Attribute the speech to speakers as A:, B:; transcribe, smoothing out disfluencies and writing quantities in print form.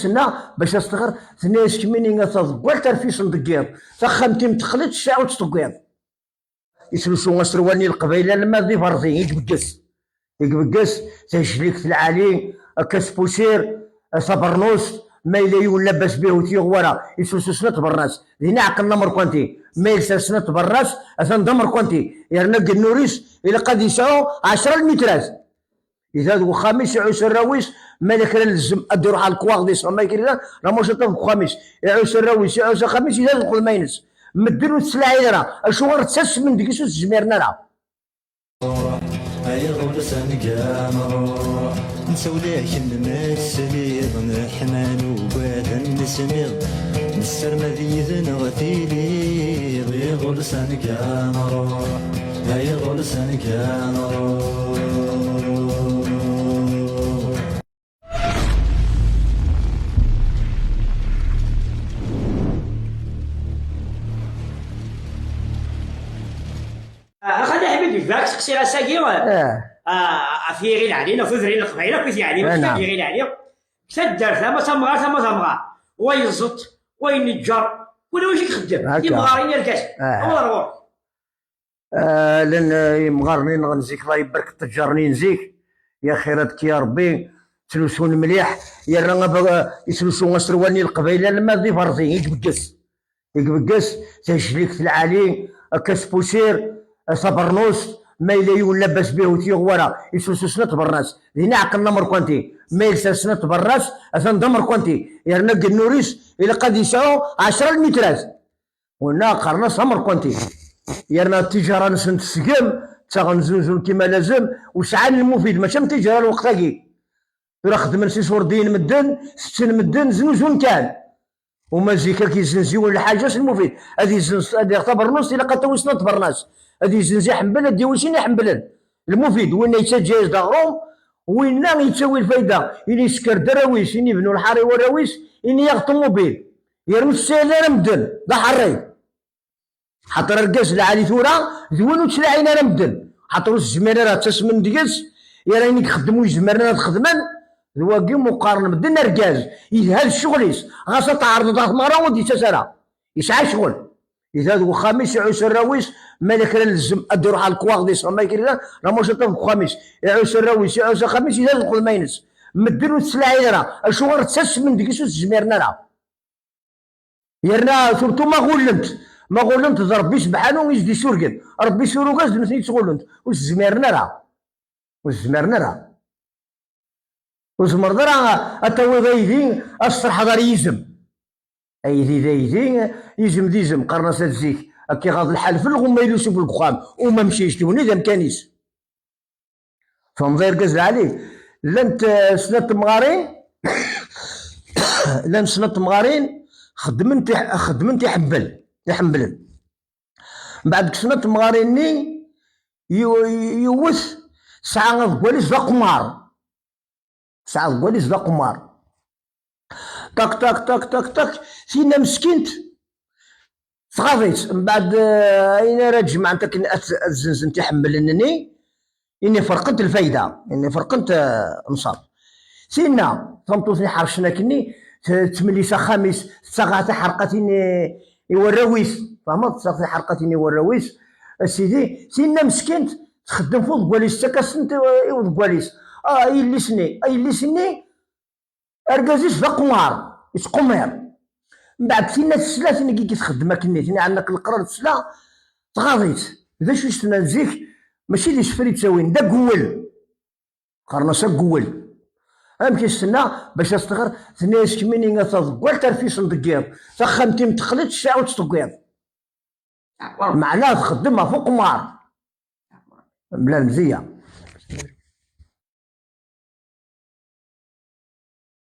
A: كيستنى باش استغر ثنيش كميني تضقال ترفيس ندقير تخمتي متخلط الساعة وتطقير يسلسو مسرواني القبيله لما ذي فرضي يقبقس تجليك في العالي كاس بوسير صبرنوس ما إلا يولبس به وتيغورا يسلسو سنة برناس ذي عقل نمر كونتي ما يلسى سنة برناس أثن دمر كونتي يرنق النوريس إلا قد يسعو 10 المترات إذا ذو خامس يعوس الراويس مالك لازم أدير على الكواغ دي صما يكري راه مش خامس يعوس الراويس يعوس خامس إذا دخل ما ينس مديرو تسلاعي راه أشوار تسس من ديكيسو تجميرنا راه
B: هيا غولسان قامرو نسوليك نمسليض نحمان وبادا نسميض نسر مذيذ غثيلي ضي غولسان قامرو هيا غولسان قامرو
C: غادي حبيبي فاك سقسي غاساكي في غير علينا في ذرين القبيله كيف يعني في غير عليا كتدار ثما تمغى ويزط وينجر ولا واش يخدم يمغارين الكاس الله روح
A: لان يمغارني نزيك الله يبارك تجرني نزيك يا خيراتك يا ربي تلوسون مليح يا راه يسلسون مسرواني القبيله لما ذي فرضي يقبقس تجليك في العالي كاس بوسير صبرنوس ما إلا يولبس به وتيغورا يسلسو سنة برناس ذي عقل نمر كونتي ما يلسى سنة برناس أثن دمر كونتي يرنق النوريس إلا قد يسعو 10 المترات ونا قرنا سمر كونتي يرنا التجارة نسن تسقم تغنزوزون كيما لازم وسعان المفيد ماشي من التجارة الوقتاكي راه خدمن 6 وردين مدن 60 مدن زنوزون كان وما زيكا كيزنزيو الحاجة المفيد هذه يعتبر نص إلا قد توسنا برناس هذه يزنزي حنبل هذه وشين حنبلن المفيد وين يتجاوز دغروم وين يتساوي الفايده إني يسكر دراويش إني يبنوا الحاري وراويش إني يغطوا موبيل يرمي السيلة مدن ذا حري حط رقاس العالي ثورة ذوين وتسلعينا مدن حطوا الزميرة راه تسمن دقاس يا راني يخدموا الزميرة تخدمن ذواقي مقارنة مدن رقاز يهال الشغليس غاسة تعرض ضغط مرة ودي تسارة يسعى شغل إذا ذو خامس يعوس الراويس مالك لازم أدير على الكواغ دي صما يكري راه مش خامس يعوس الراويس يعوس خامس إذا دخل ما ينس مديرو تسلاعي راه أشوار تسس من ديكيسو تجميرنا راه يرنا سورتو ما غولنت ربي سبحانه يزدي سورقن ربي سوروكاز نسيت تغولنت وزميرنا راه وزمر راه أتاوي غايدين الصرح دار يزم ايدي يزم ديزم قرنا سالزيك كي غاض الحال في الغمه يلوسو في البخام وما مشيش توني ذا مكانيس فمضير قز عليه لانت سنة مغارين لان سنة مغارين خدمنت يحملن بعد سنة مغاريني يوث ساعة ضواليس ذا قمار طق فينا مسكينت تغاضيت من بعد اين راه جمعتك الزنزن تحملني اني فرقت الفايده اني فرقت نصاب سينا فهمتوني حرشنا كني تمليسه خامس ساعه حرقتني يوراويس فهمت ساعه حرقتني يوراويس سيدي سينا مسكينت تخدم فوق بوليس تكاسنت يوض بوليس اي سني اركازيش ذا قمار يتقمر من بعد فينا السلا فينا كي تخدم كني فينا عندك القرار السلا تغاضيت ذا شو نزيك ماشي اللي شفري تساوين دا قول قرنصا قول ام كيستنى باش استغر ثنيش كميني تضقال ترفيس ندقير تخمتي متخلط الساعة وتطقير معناه تخدمها فوق قمار بلا مزيه